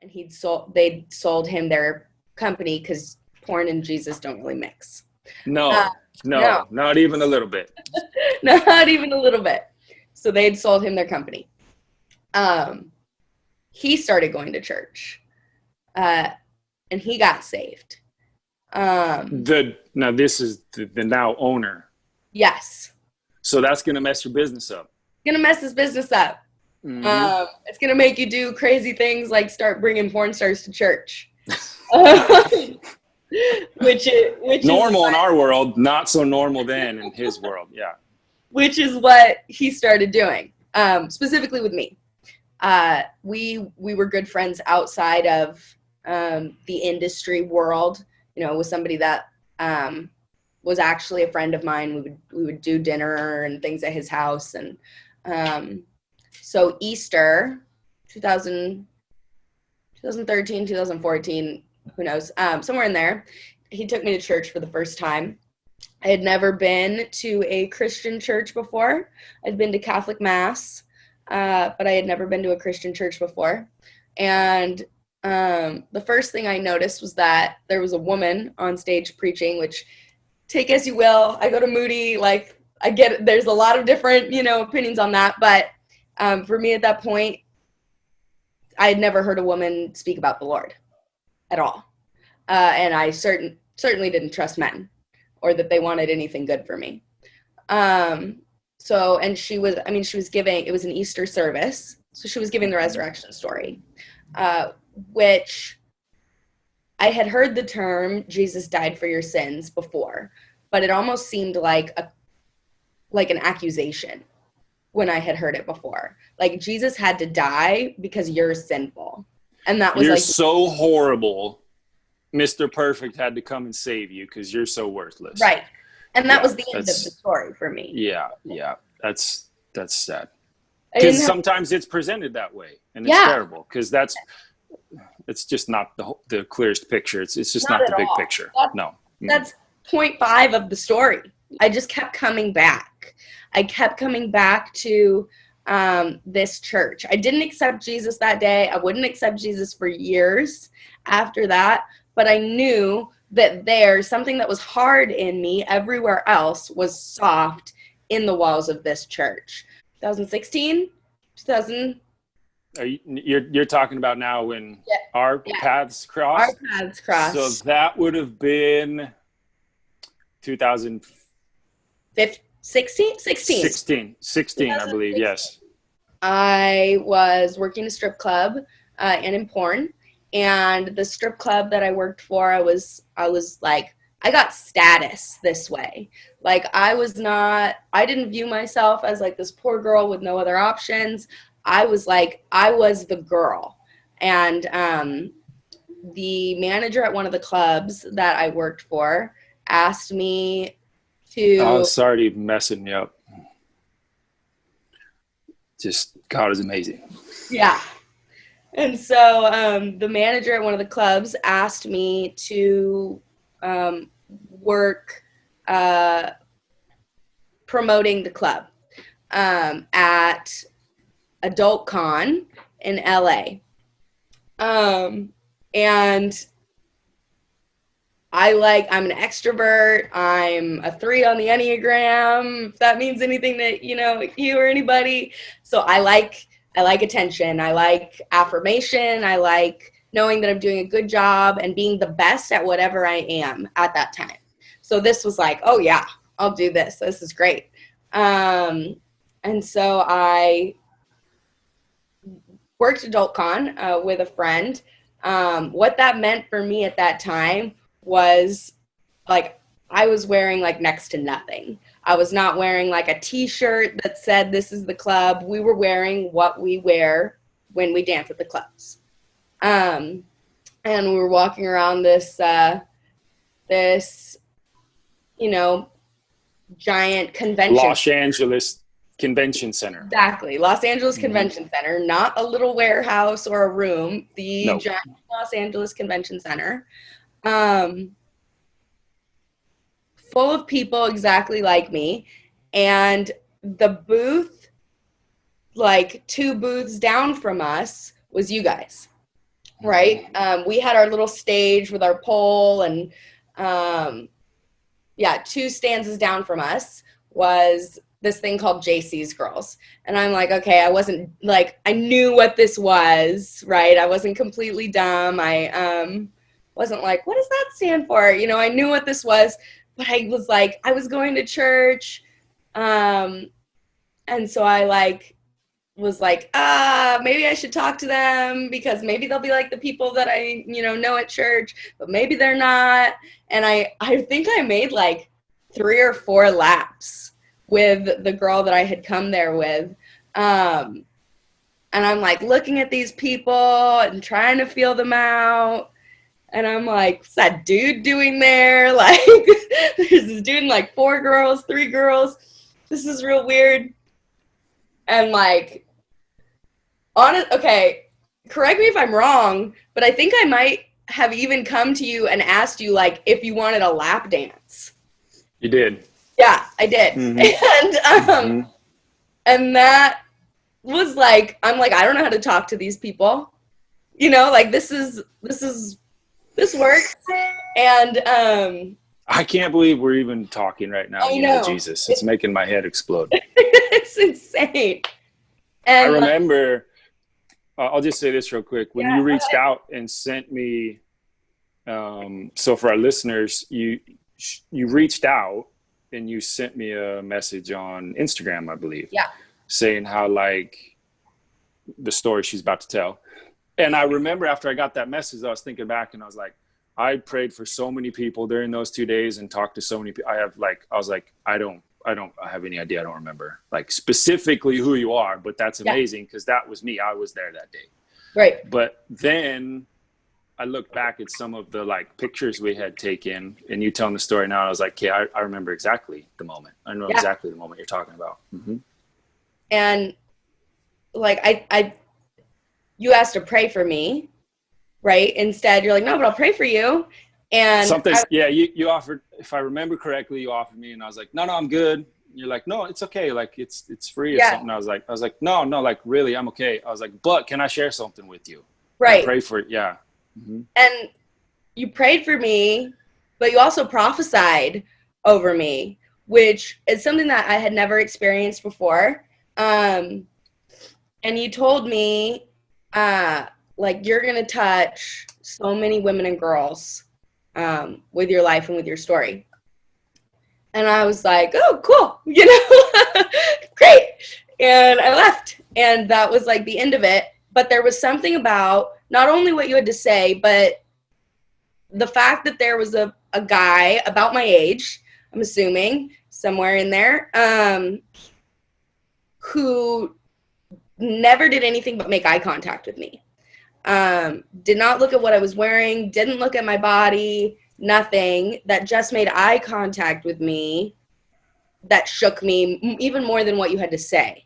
and they'd sold him their company because porn and Jesus don't really mix. Uh, No, no, no, not even a little bit. not even a little bit. So they'd sold him their company. He started going to church, and he got saved. Now this is the now owner. Yes. So that's going to mess your business up. Gonna mess his business up. Mm-hmm. It's gonna make you do crazy things like start bringing porn stars to church, which Normal is in our world, not so normal then in his world. Yeah. which is what he started doing, specifically with me. We were good friends outside of the industry world. With somebody that was actually a friend of mine. We would do dinner and things at his house, and so Easter 2013, 2014, who knows, somewhere in there, he took me to church for the first time. I had never been to a Christian church before. I'd been to Catholic Mass, but I had never been to a Christian church before. And the first thing I noticed was that there was a woman on stage preaching, which, take as you will. I go to Moody, like, I get it. There's a lot of different, opinions on that. But for me at that point, I had never heard a woman speak about the Lord at all. And I certainly didn't trust men or that they wanted anything good for me. And she was giving, it was an Easter service. So she was giving the resurrection story, which I had heard the term Jesus died for your sins before, but it almost seemed like an accusation when I had heard it before. Like, Jesus had to die because you're sinful. And that was you're so horrible. Mr. Perfect had to come and save you because you're so worthless. Right. And that was the end of the story for me. Yeah. That's sad. Because sometimes it's presented that way, and it's terrible because it's just not the clearest picture. It's just not the big picture. That's 0.5 of the story. I just kept coming back. I kept coming back to this church. I didn't accept Jesus that day. I wouldn't accept Jesus for years after that, but I knew that there's something that was hard in me everywhere else was soft in the walls of this church. 2016, 2000. You're talking about now when our paths crossed? Our paths crossed. So that would have been 2016, I believe, yes. I was working a strip club and in porn. And the strip club that I worked for, I was like, I got status this way. Like, I didn't view myself as like this poor girl with no other options. I was the girl. And the manager at one of the clubs that I worked for asked me to... Oh, sorry to messing me up. Just, God is amazing. Yeah. And so the manager at one of the clubs asked me to work promoting the club at Adult Con in LA. And I'm an extrovert. I'm a 3 on the Enneagram, if that means anything to, you or anybody. So I like attention. I like affirmation. I like knowing that I'm doing a good job and being the best at whatever I am at that time. So this was like, oh yeah, I'll do this. This is great. And so I worked Adult Con with a friend. What that meant for me at that time was like, I was wearing like next to nothing. I was not wearing like a t-shirt that said this is the club. We were wearing what we wear when we dance at the clubs. And we were walking around this giant convention. Los Angeles Convention Center. Exactly. Los Angeles Convention Center, not a little warehouse or a room, giant Los Angeles Convention Center. Full of people exactly like me, and the booth, like 2 booths down from us, was you guys. right? We had our little stage with our pole, and 2 stanzas down from us was this thing called JC's Girls. And I'm like, okay, I wasn't like, I knew what this was, right? I wasn't completely dumb. I wasn't like, what does that stand for? You know, I knew what this was, but I was like, I was going to church. And so I was like, maybe I should talk to them because maybe they'll be like the people that I, know at church, but maybe they're not. And I think I made like 3 or 4 laps with the girl that I had come there with. And I'm like looking at these people and trying to feel them out. And I'm like, what's that dude doing there? Like, there's this dude and like 4 girls, 3 girls. This is real weird. And like, okay, correct me if I'm wrong, but I think I might have even come to you and asked you like if you wanted a lap dance. You did. Yeah, I did. And and that was like, I'm like, I don't know how to talk to these people. Like this works. And I can't believe we're even talking right now. I know. Jesus, it's making my head explode. It's insane. And I remember, I'll just say this real quick. When you reached out and sent me, so for our listeners, you reached out and you sent me a message on Instagram, I believe. Yeah. Saying how like the story she's about to tell. And I remember after I got that message, I was thinking back and I was like, I prayed for so many people during those 2 days and talked to so many people. I don't have any idea. I don't remember like specifically who you are, but that's amazing because that was me. I was there that day. Right. But then I looked back at some of the like pictures we had taken and you telling the story now. I was like, okay, I remember exactly the moment. I know exactly the moment you're talking about. Mm-hmm. And like, you asked to pray for me, right? Instead, you're like, no, but I'll pray for you. And you offered, if I remember correctly, you offered me and I was like, no, I'm good. You're like, no, it's okay. Like it's free or something. I was like, no, like really, I'm okay. I was like, but can I share something with you? Right. And pray for it. Yeah. Mm-hmm. And you prayed for me, but you also prophesied over me, which is something that I had never experienced before. And you told me, like, you're going to touch so many women and girls with your life and with your story. And I was like, oh, cool, great. And I left. And that was like the end of it. But there was something about not only what you had to say, but the fact that there was a guy about my age, I'm assuming, somewhere in there, who never did anything but make eye contact with me. Did not look at what I was wearing, didn't look at my body, nothing, that just made eye contact with me that shook me even more than what you had to say.